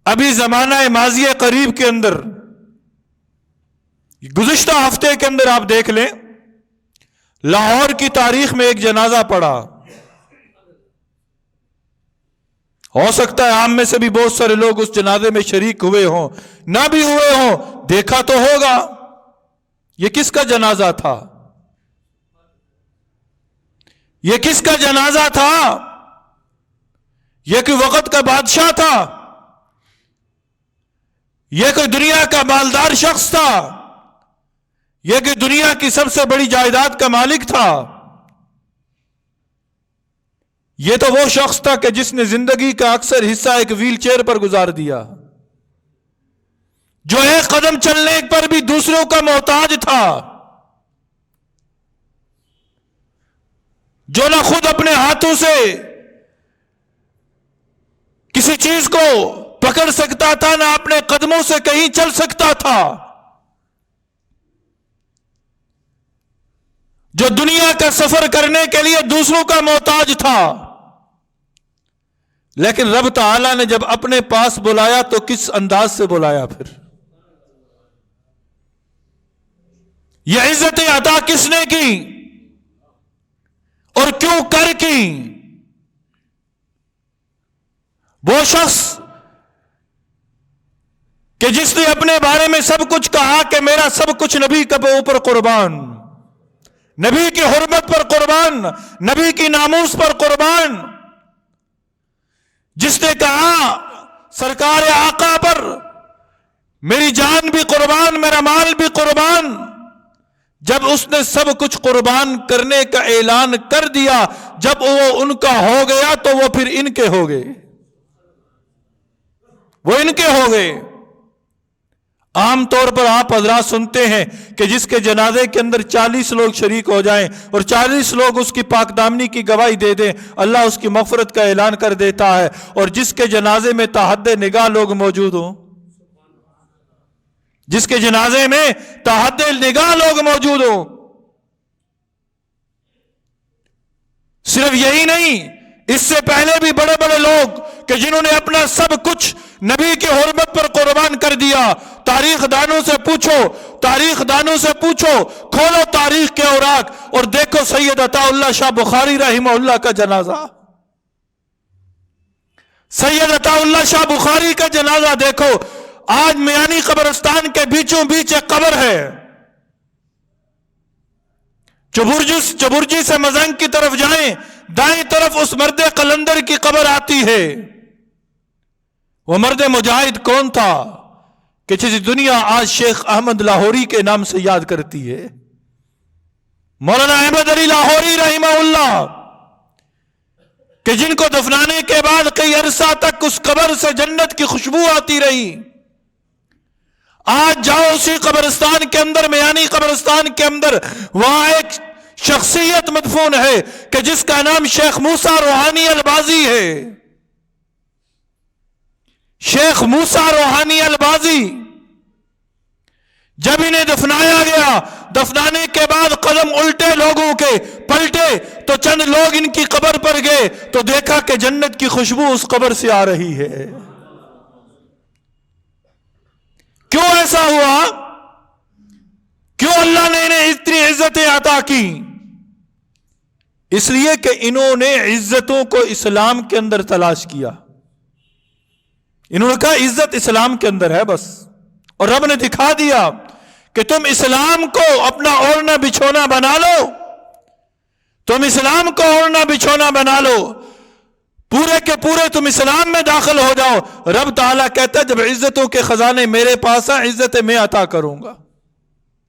ابھی زمانہ ماضی قریب کے اندر، گزشتہ ہفتے کے اندر آپ دیکھ لیں، لاہور کی تاریخ میں ایک جنازہ پڑا. ہو سکتا ہے عام میں سے بھی بہت سارے لوگ اس جنازے میں شریک ہوئے ہوں، نہ بھی ہوئے ہوں، دیکھا تو ہوگا. یہ کس کا جنازہ تھا؟ یہ کس کا جنازہ تھا؟ یہ کوئی وقت کا بادشاہ تھا؟ یہ کوئی دنیا کا مالدار شخص تھا؟ یہ کوئی دنیا کی سب سے بڑی جائیداد کا مالک تھا؟ یہ تو وہ شخص تھا کہ جس نے زندگی کا اکثر حصہ ایک ویل چیئر پر گزار دیا، جو ایک قدم چلنے پر بھی دوسروں کا محتاج تھا، جو نہ خود اپنے ہاتھوں سے کسی چیز کو پکڑ سکتا تھا، نہ اپنے قدموں سے کہیں چل سکتا تھا، جو دنیا کا سفر کرنے کے لیے دوسروں کا محتاج تھا. لیکن رب تعالیٰ نے جب اپنے پاس بلایا تو کس انداز سے بلایا؟ پھر یہ عزتیں عطا کس نے کی اور کیوں کر کی؟ وہ شخص کہ جس نے اپنے بارے میں سب کچھ کہا کہ میرا سب کچھ نبی کے اوپر قربان، نبی کی حرمت پر قربان، نبی کی ناموس پر قربان. جس نے کہا سرکار آقا پر میری جان بھی قربان، میرا مال بھی قربان. جب اس نے سب کچھ قربان کرنے کا اعلان کر دیا، جب وہ ان کا ہو گیا تو وہ پھر ان کے ہو گئے، وہ ان کے ہو گئے. عام طور پر آپ حضرات سنتے ہیں کہ جس کے جنازے کے اندر 40 لوگ شریک ہو جائیں اور 40 لوگ اس کی پاک دامنی کی گواہی دے دیں، اللہ اس کی مغفرت کا اعلان کر دیتا ہے. اور جس کے جنازے میں تحد نگاہ لوگ موجود ہوں، جس کے جنازے میں تحد نگاہ لوگ موجود ہوں، صرف یہی نہیں، اس سے پہلے بھی بڑے بڑے لوگ کہ جنہوں نے اپنا سب کچھ نبی کی حرمت پر قربان کر دیا. تاریخ دانوں سے پوچھو، تاریخ دانوں سے پوچھو، کھولو تاریخ کے اوراق اور دیکھو سید عطا اللہ شاہ بخاری رحمہ اللہ کا جنازہ، سید عطا اللہ شاہ بخاری کا جنازہ دیکھو. آج میانی قبرستان کے بیچوں بیچ ایک قبر ہے، چبرجی سے مزنگ کی طرف جائیں، دائیں طرف اس مرد قلندر کی قبر آتی ہے. وہ مرد مجاہد کون تھا کہ جس دنیا آج شیخ احمد لاہوری کے نام سے یاد کرتی ہے؟ مولانا احمد علی لاہوری رحمہ اللہ، کہ جن کو دفنانے کے بعد کئی عرصہ تک اس قبر سے جنت کی خوشبو آتی رہی. آج جاؤ اسی قبرستان کے اندر، میانی قبرستان کے اندر، وہاں ایک شخصیت مدفون ہے کہ جس کا نام شیخ موسیٰ روحانی البازی ہے. شیخ موسیٰ روحانی البازی، جب انہیں دفنایا گیا، دفنانے کے بعد قدم الٹے لوگوں کے پلٹے تو چند لوگ ان کی قبر پر گئے تو دیکھا کہ جنت کی خوشبو اس قبر سے آ رہی ہے. کیوں ایسا ہوا؟ کیوں اللہ نے انہیں اتنی عزتیں عطا کی؟ اس لیے کہ انہوں نے عزتوں کو اسلام کے اندر تلاش کیا. انہوں نے کہا عزت اسلام کے اندر ہے بس. اور رب نے دکھا دیا کہ تم اسلام کو اپنا اوڑھنا بچھونا بنا لو، تم اسلام کو اوڑھنا بچھونا بنا لو، پورے کے پورے تم اسلام میں داخل ہو جاؤ. رب تعالیٰ کہتا ہے جب عزتوں کے خزانے میرے پاس ہیں، عزتیں میں عطا کروں گا،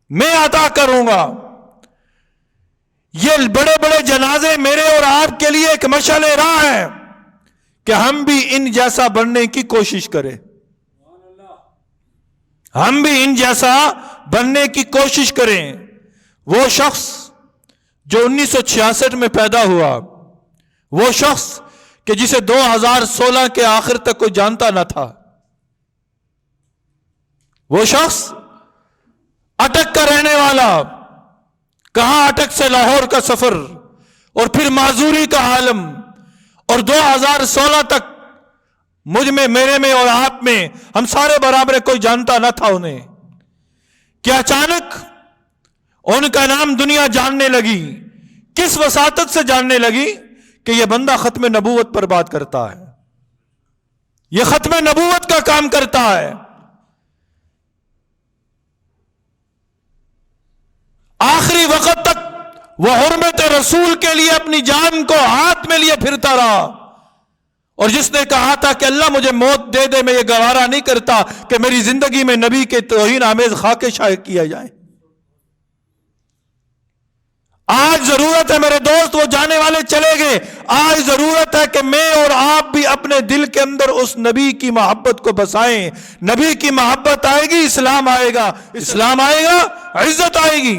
میں عطا کروں گا. یہ بڑے بڑے جنازے میرے اور آپ کے لیے ایک مشعل راہ ہے کہ ہم بھی ان جیسا بننے کی کوشش کریں، ہم بھی ان جیسا بننے کی کوشش کریں. وہ شخص جو 1966 میں پیدا ہوا، وہ شخص کہ جسے 2016 کے آخر تک کوئی جانتا نہ تھا، وہ شخص اٹک کا رہنے والا، کہاں اٹک سے لاہور کا سفر اور پھر معذوری کا عالم، اور 2016 تک مجھ میں، میرے میں اور آپ میں، ہم سارے برابر، کوئی جانتا نہ تھا انہیں کہ اچانک ان کا نام دنیا جاننے لگی. کس وساطت سے جاننے لگی؟ کہ یہ بندہ ختم نبوت پر بات کرتا ہے، یہ ختم نبوت کا کام کرتا ہے. آخری وقت تک وہ حرمت رسول کے لیے اپنی جان کو ہاتھ میں لیے پھرتا رہا، اور جس نے کہا تھا کہ اللہ مجھے موت دے دے، میں یہ گوارا نہیں کرتا کہ میری زندگی میں نبی کے توہین آمیز خاکے شائع کیا جائے. آج ضرورت ہے میرے دوست، وہ جانے والے چلے گئے، آج ضرورت ہے کہ میں اور آپ بھی اپنے دل کے اندر اس نبی کی محبت کو بسائیں. نبی کی محبت آئے گی، اسلام آئے گا، اسلام آئے گا، عزت آئے گی.